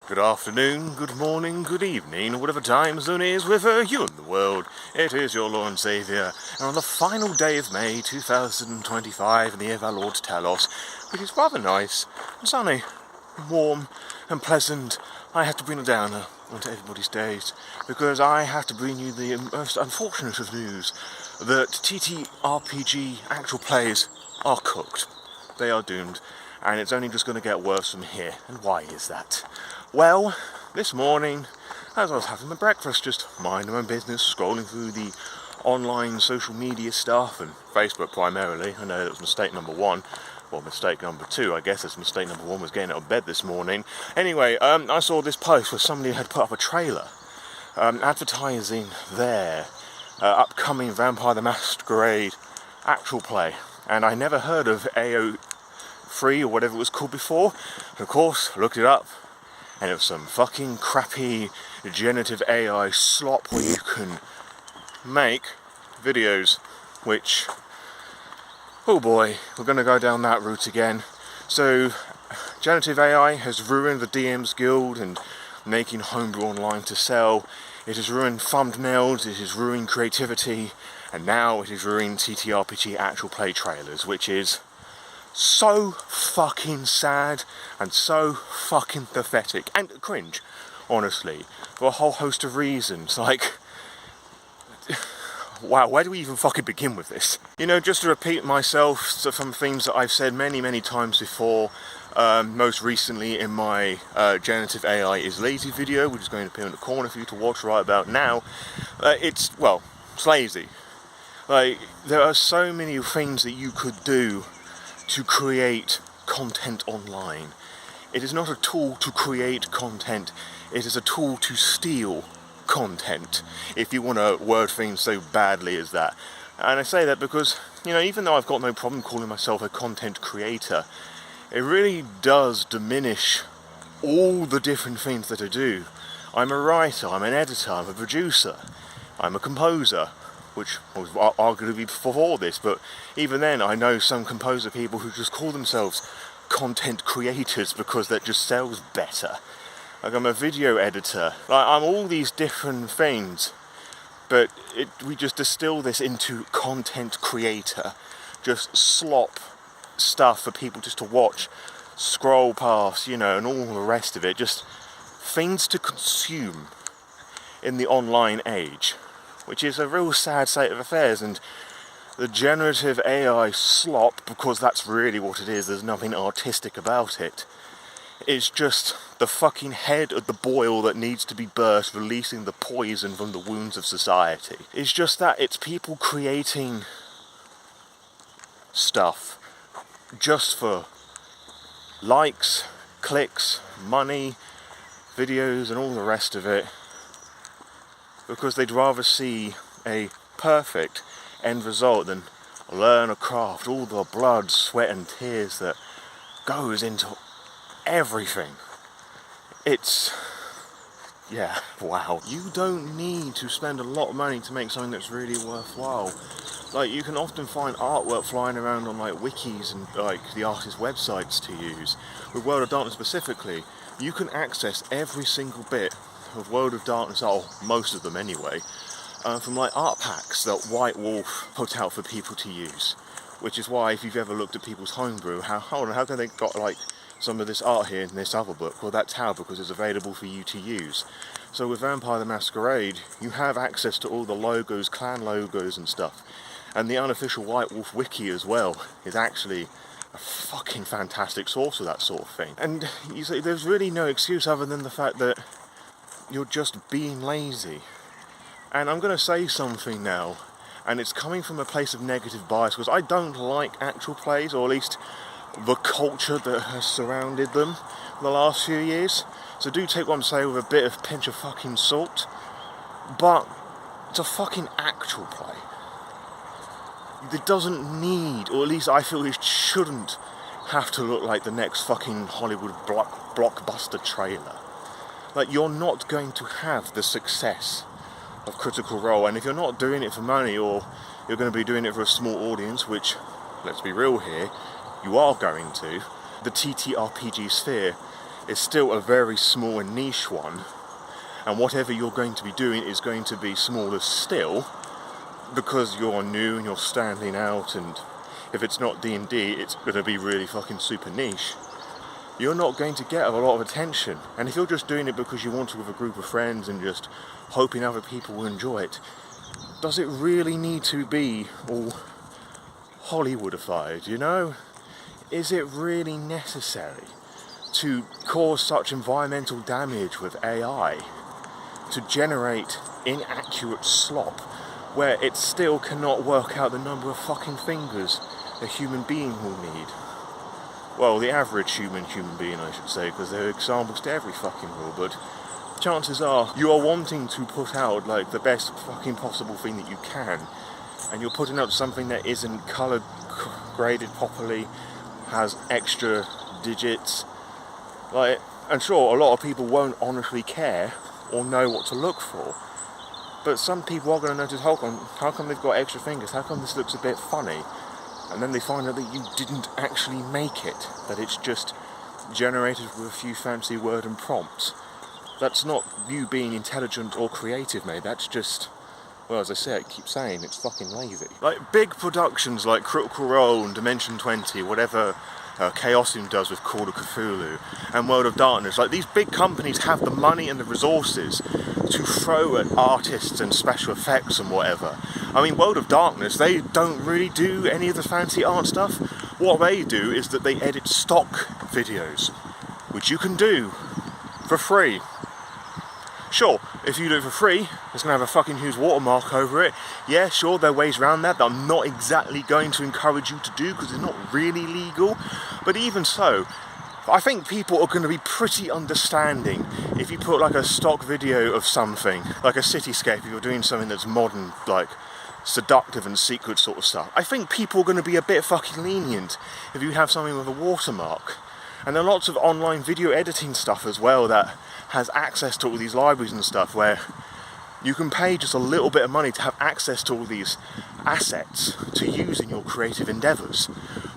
Good afternoon, good morning, good evening, or whatever time zone is with you in the world. It is your Lore Saviour, and on the final day of May 2025 in the year of our Lord Talos, which is rather nice and sunny and warm and pleasant, I have to bring a downer onto everybody's days, because I have to bring you the most unfortunate of news, that TTRPG actual plays are cooked. They are doomed, and it's only just going to get worse from here. And why is that? Well, this morning, as I was having my breakfast, just minding my business, scrolling through the online social media stuff, and Facebook primarily. I know that was mistake number one, or mistake number two, I guess. It's mistake number one was getting out of bed this morning. Anyway, I saw this post where somebody had put up a trailer, advertising their upcoming Vampire the Masquerade actual play. And I never heard of AO3 or whatever it was called before. And of course, looked it up. And it was some fucking crappy generative AI slop where you can make videos, which, oh boy, we're going to go down that route again. So, generative AI has ruined the DM's Guild and making homebrew online to sell. It has ruined thumbnails, it has ruined creativity, and now it has ruined TTRPG actual play trailers, which is so fucking sad and so fucking pathetic and cringe, honestly, for a whole host of reasons. Like, wow, where do we even fucking begin with this? You know, just to repeat myself, some things that I've said many times before, most recently in my generative AI is lazy video, which is going to appear in the corner for you to watch right about now. It's lazy. Like, there are so many things that you could do to create content online. It is not a tool to create content, it is a tool to steal content, if you want to word things so badly as that. And I say that because, you know, even though I've got no problem calling myself a content creator, it really does diminish all the different things that I do. I'm a writer, I'm an editor, I'm a producer, I'm a composer, which was arguably before this, but even then I know some composer people who just call themselves content creators because that just sells better. Like, I'm a video editor, like, I'm all these different things, but we just distill this into content creator, just slop stuff for people just to watch, scroll past, you know, and all the rest of it, just things to consume in the online age, which is a real sad state of affairs. And the generative AI slop, because that's really what it is, there's nothing artistic about it, is just the fucking head of the boil that needs to be burst, releasing the poison from the wounds of society. It's just that it's people creating stuff just for likes, clicks, money, videos, and all the rest of it, because they'd rather see a perfect end result than learn a craft, all the blood, sweat and tears that goes into everything. It's, yeah, wow. You don't need to spend a lot of money to make something that's really worthwhile. Like, you can often find artwork flying around on, like, wikis and, like, the artist websites to use. With World of Darkness specifically, you can access every single bit of World of Darkness, or most of them anyway, from like art packs that White Wolf put out for people to use. Which is why, if you've ever looked at people's homebrew, how can they got like some of this art here in this other book? Well, that's how, because it's available for you to use. So with Vampire the Masquerade, you have access to all the logos, clan logos and stuff. And the unofficial White Wolf wiki as well is actually a fucking fantastic source of that sort of thing. And you say there's really no excuse other than the fact that you're just being lazy. And I'm going to say something now, and it's coming from a place of negative bias, because I don't like actual plays, or at least the culture that has surrounded them for the last few years. So do take what I'm saying with a bit of pinch of fucking salt, but it's a fucking actual play. It doesn't need, or at least I feel it shouldn't, have to look like the next fucking Hollywood blockbuster trailer. Like, you're not going to have the success of Critical Role, and if you're not doing it for money, or you're going to be doing it for a small audience, which, let's be real here, you are going to, the TTRPG sphere is still a very small and niche one, and whatever you're going to be doing is going to be smaller still, because you're new and you're standing out, and if it's not D&D, it's going to be really fucking super niche. You're not going to get a lot of attention. And if you're just doing it because you want to with a group of friends and just hoping other people will enjoy it, does it really need to be all Hollywoodified, you know? Is it really necessary to cause such environmental damage with AI to generate inaccurate slop where it still cannot work out the number of fucking fingers a human being will need? Well, the average human being, I should say, because there are examples to every fucking rule, but chances are you are wanting to put out like the best fucking possible thing that you can, and you're putting out something that isn't coloured, graded properly, has extra digits. Like, and sure, a lot of people won't honestly care or know what to look for, but some people are going to notice, how come they've got extra fingers, how come this looks a bit funny? And then they find out that you didn't actually make it, that it's just generated with a few fancy word and prompts. That's not you being intelligent or creative, mate. That's just, well, as I say, I keep saying, it's fucking lazy. Like big productions like Critical Role and Dimension 20, whatever Chaosium does with Call of Cthulhu and World of Darkness, like these big companies have the money and the resources to throw at artists and special effects and whatever. I mean, World of Darkness, they don't really do any of the fancy art stuff. What they do is that they edit stock videos, which you can do for free. Sure, if you do it for free, it's going to have a fucking huge watermark over it. Yeah, sure, there are ways around that I'm not exactly going to encourage you to do because it's not really legal. But even so, I think people are going to be pretty understanding if you put like a stock video of something, like a cityscape, if you're doing something that's modern, like seductive and secret sort of stuff. I think people are going to be a bit fucking lenient if you have something with a watermark. And there are lots of online video editing stuff as well that has access to all these libraries and stuff where you can pay just a little bit of money to have access to all these assets to use in your creative endeavours,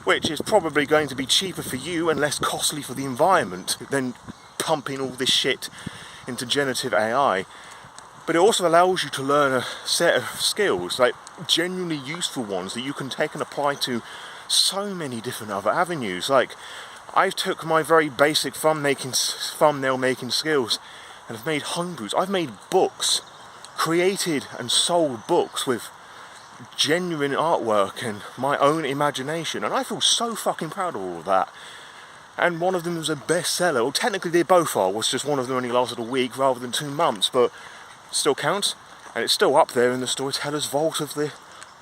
which is probably going to be cheaper for you and less costly for the environment than pumping all this shit into generative AI. But it also allows you to learn a set of skills, like genuinely useful ones that you can take and apply to so many different other avenues. Like, I took my very basic thumbnail making skills and have made homebrews. I've made books, created and sold books with genuine artwork and my own imagination, and I feel so fucking proud of all of that. And one of them was a bestseller. Well, technically they both are. Was just one of them only lasted a week rather than 2 months, but still counts, and it's still up there in the Storyteller's vault of the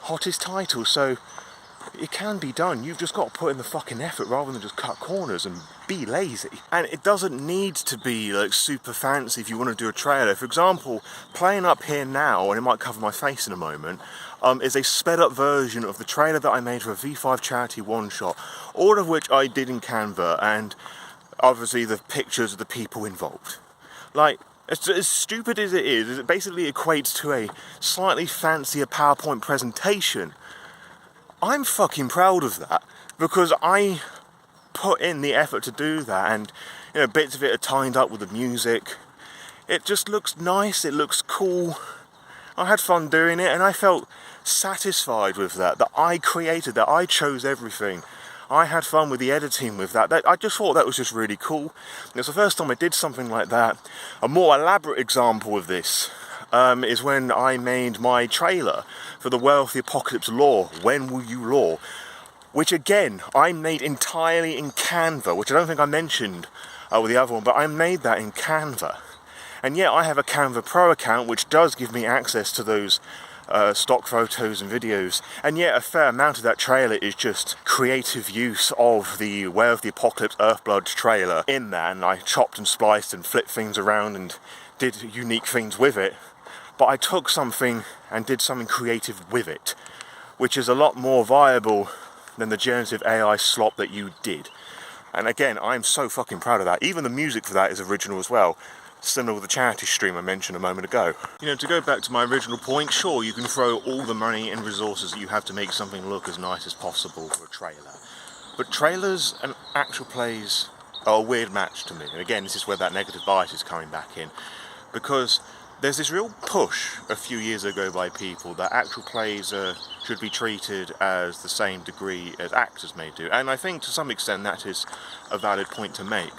hottest titles. So it can be done. You've just got to put in the fucking effort rather than just cut corners and be lazy. And it doesn't need to be like super fancy if you want to do a trailer. For example, playing up here now, and it might cover my face in a moment, is a sped up version of the trailer that I made for a V5 charity one-shot, all of which I did in Canva, and obviously the pictures of the people involved. Like, as stupid as it is, it basically equates to a slightly fancier PowerPoint presentation. I'm fucking proud of that, because I put in the effort to do that, and you know, bits of it are timed up with the music. It just looks nice, it looks cool. I had fun doing it, and I felt satisfied with that I created that, I chose everything. I had fun with the editing with that. I just thought that was just really cool. It's the first time I did something like that. A more elaborate example of this is when I made my trailer for the Werewolf the Apocalypse Lore, When Will You Lore, which again, I made entirely in Canva, which I don't think I mentioned with the other one, but I made that in Canva. And yeah, I have a Canva Pro account, which does give me access to those stock photos and videos, and yet a fair amount of that trailer is just creative use of the Werewolf the Apocalypse Earthblood trailer in there, and I chopped and spliced and flipped things around and did unique things with it. But I took something and did something creative with it, which is a lot more viable than the generative AI slop that you did. And again, I'm so fucking proud of that. Even the music for that is original as well, similar with the charity stream I mentioned a moment ago. You know, to go back to my original point, sure, you can throw all the money and resources that you have to make something look as nice as possible for a trailer. But trailers and actual plays a weird match to me. And again, this is where that negative bias is coming back in, because there's this real push a few years ago by people that actual plays should be treated as the same degree as actors may do, and I think to some extent that is a valid point to make.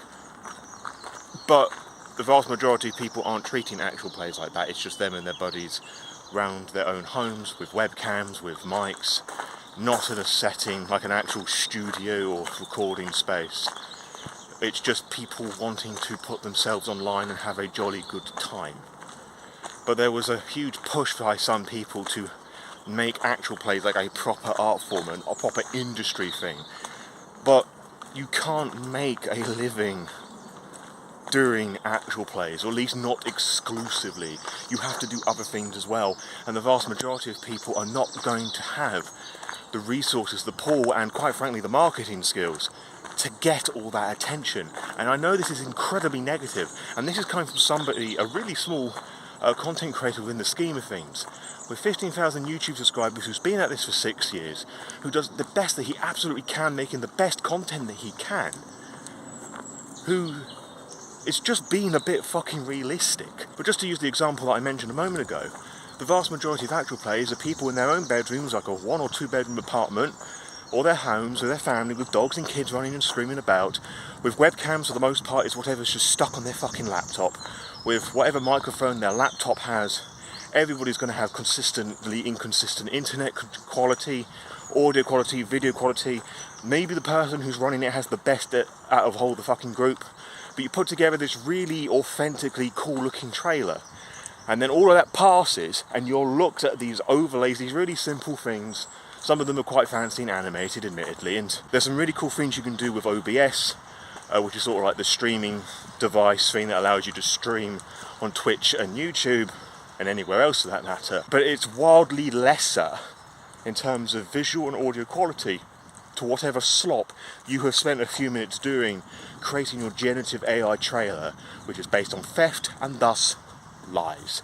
But the vast majority of people aren't treating actual plays like that. It's just them and their buddies round their own homes with webcams, with mics, not in a setting like an actual studio or recording space. It's just people wanting to put themselves online and have a jolly good time. But there was a huge push by some people to make actual plays like a proper art form and a proper industry thing. But you can't make a living doing actual plays, or at least not exclusively. You have to do other things as well, and the vast majority of people are not going to have the resources, the pull, and quite frankly the marketing skills to get all that attention. And I know this is incredibly negative, and this is coming from somebody, a really small content creator within the scheme of things, with 15,000 YouTube subscribers, who's been at this for 6 years, who does the best that he absolutely can, making the best content that he can, who is just being a bit fucking realistic. But just to use the example that I mentioned a moment ago, the vast majority of actual plays are people in their own bedrooms, like a 1 or 2 bedroom apartment, or their homes, with their family, with dogs and kids running and screaming about, with webcams for the most part is whatever's just stuck on their fucking laptop, with whatever microphone their laptop has. Everybody's going to have consistently inconsistent internet quality, audio quality, video quality. Maybe the person who's running it has the best out of whole the fucking group, but you put together this really authentically cool looking trailer, and then all of that passes and you're looked at these overlays, these really simple things. Some of them are quite fancy and animated, admittedly, and there's some really cool things you can do with OBS, which is sort of like the streaming device thing that allows you to stream on Twitch and YouTube and anywhere else for that matter. But it's wildly lesser in terms of visual and audio quality to whatever slop you have spent a few minutes doing creating your generative AI trailer, which is based on theft and thus lies.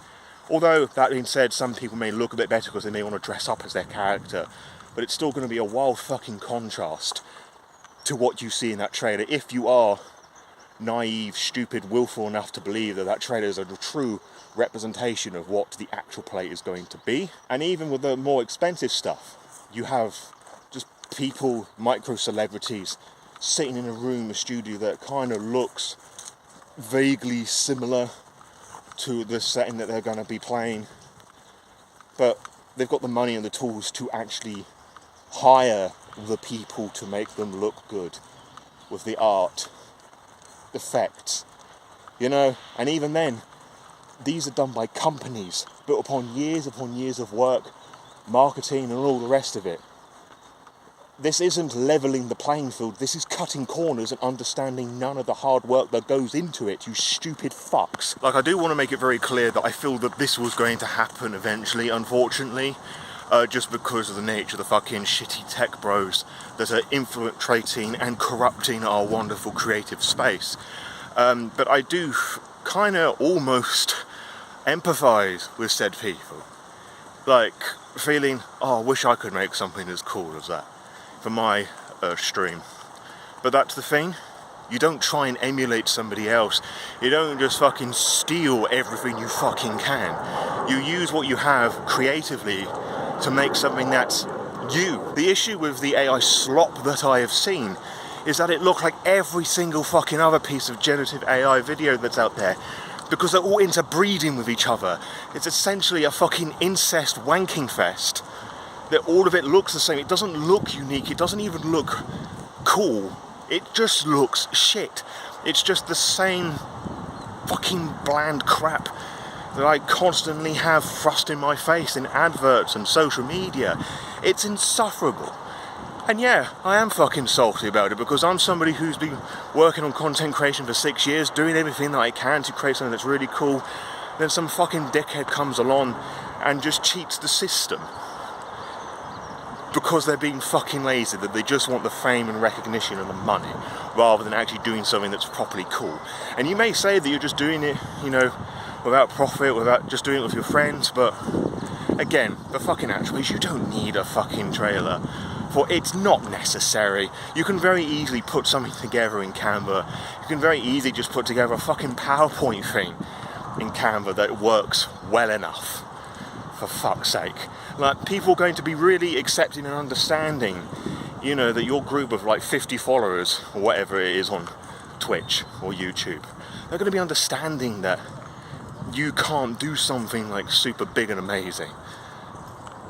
Although, that being said, some people may look a bit better because they may want to dress up as their character, but it's still going to be a wild fucking contrast to what you see in that trailer if you are naive, stupid, willful enough to believe that that trailer is a true representation of what the actual play is going to be. And even with the more expensive stuff, you have just people, micro-celebrities, sitting in a room, a studio that kind of looks vaguely similar to the setting that they're going to be playing, but they've got the money and the tools to actually hire the people to make them look good with the art, effects, you know. And even then, these are done by companies built upon years of work, marketing and all the rest of it. This isn't levelling the playing field, this is cutting corners and understanding none of the hard work that goes into it, you stupid fucks. Like, I do want to make it very clear that I feel that this was going to happen eventually, unfortunately, just because of the nature of the fucking shitty tech bros that are infiltrating and corrupting our wonderful creative space. But I do kind of almost empathise with said people. Like, feeling, oh, I wish I could make something as cool as that for my stream. But that's the thing, you don't try and emulate somebody else. You don't just fucking steal everything you fucking can. You use what you have creatively to make something that's you. The issue with the AI slop that I have seen is that it looks like every single fucking other piece of generative AI video that's out there, because they're all interbreeding with each other. It's essentially a fucking incest wanking fest. That all of it looks the same. It doesn't look unique. It doesn't even look cool. It just looks shit. It's just the same fucking bland crap that I constantly have thrust in my face in adverts and social media. It's insufferable. And yeah, I am fucking salty about it, because I'm somebody who's been working on content creation for 6 years, doing everything that I can to create something that's really cool. Then some fucking dickhead comes along and just cheats the system. Because they're being fucking lazy, that they just want the fame and recognition and the money, rather than actually doing something that's properly cool. And you may say that you're just doing it, you know, without profit, without just doing it with your friends, but again, the fucking actual is you don't need a fucking trailer for it's not necessary. You can very easily put something together in Canva. You can very easily just put together a fucking PowerPoint thing in Canva that works well enough. For fuck's sake. Like, people are going to be really accepting and understanding, you know, that your group of like 50 followers, or whatever it is on Twitch or YouTube, they're going to be understanding that you can't do something like super big and amazing.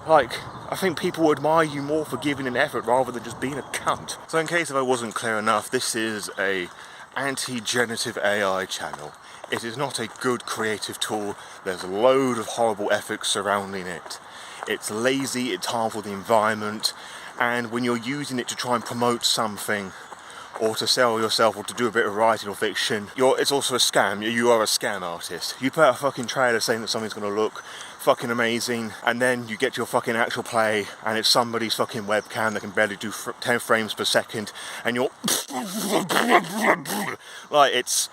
Like, I think people will admire you more for giving an effort rather than just being a cunt. So in case if I wasn't clear enough, this is a anti-generative AI channel. It is not a good creative tool. There's a load of horrible ethics surrounding it. It's lazy, it's harmful to the environment, and when you're using it to try and promote something, or to sell yourself, or to do a bit of writing or fiction, it's also a scam. You are a scam artist. You put out a fucking trailer saying that something's going to look fucking amazing, and then you get your fucking actual play, and it's somebody's fucking webcam that can barely do 10 frames per second, and you're like, it's,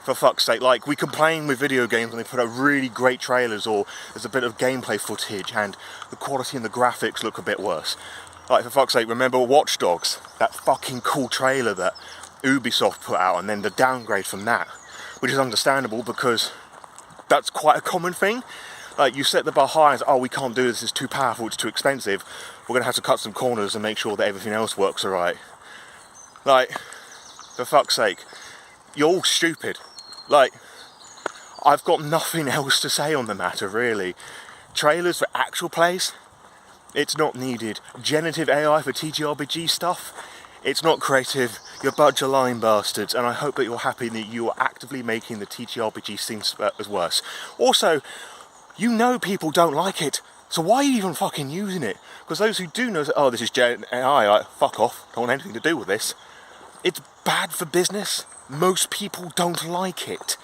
for fuck's sake, like, we complain with video games when they put out really great trailers, or there's a bit of gameplay footage and the quality and the graphics look a bit worse. Like, for fuck's sake, remember Watch Dogs? That fucking cool trailer that Ubisoft put out, and then the downgrade from that, which is understandable because that's quite a common thing. Like, you set the bar high and say, oh, we can't do this, it's too powerful, it's too expensive, we're going to have to cut some corners and make sure that everything else works alright. Like, for fuck's sake, you're all stupid. Like, I've got nothing else to say on the matter, really. Trailers for actual plays? It's not needed. Generative AI for TTRPG stuff? It's not creative. You're a bunch of lying bastards, and I hope that you're happy that you are actively making the TTRPG scene as worse. Also, you know people don't like it, so why are you even fucking using it? Because those who do know, oh, this is Gen AI, like, fuck off, don't want anything to do with this. It's bad for business. Most people don't like it.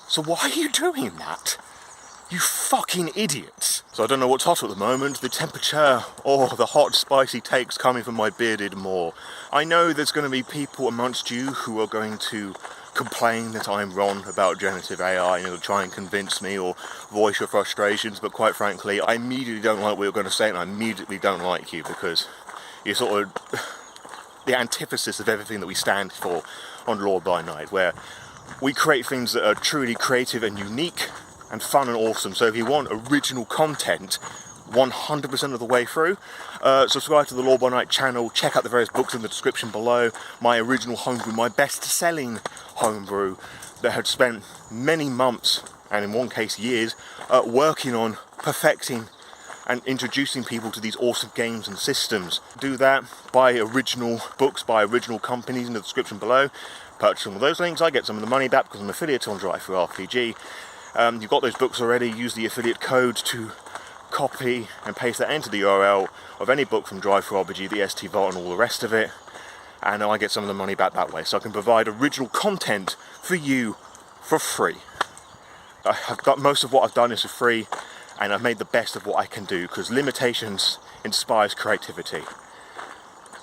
So why are you doing that? You fucking idiots. So I don't know what's hot at the moment, the temperature or the hot spicy takes coming from my bearded maw. I know there's going to be people amongst you who are going to complain that I'm wrong about generative AI, and try and convince me or voice your frustrations, but quite frankly, I immediately don't like what you're going to say, and I immediately don't like you because you're sort of the antithesis of everything that we stand for on Lore by Night, where we create things that are truly creative and unique and fun and awesome. So if you want original content 100% of the way through, subscribe to the Lore by Night channel, check out the various books in the description below, my original homebrew, my best-selling homebrew that had spent many months, and in one case years, working on perfecting and introducing people to these awesome games and systems. Do that, buy original books by original companies in the description below, purchase some of those links, I get some of the money back because I'm an affiliate on Drive-Thru-RPG. You've got those books already, use the affiliate code to copy and paste that into the URL of any book from Drive-Thru-RPG, the ST Vault and all the rest of it, and I get some of the money back that way, so I can provide original content for you for free. I've got most of what I've done is for free, and I've made the best of what I can do, because limitations inspires creativity.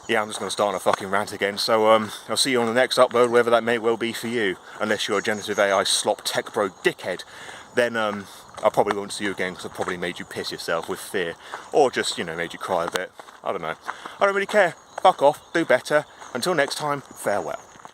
Yeah, I'm just going to start on a fucking rant again, so I'll see you on the next upload, wherever that may well be for you. Unless you're a generative AI slop tech bro dickhead, then I probably won't see you again, because I've probably made you piss yourself with fear. Or just, made you cry a bit. I don't know. I don't really care. Fuck off. Do better. Until next time, farewell.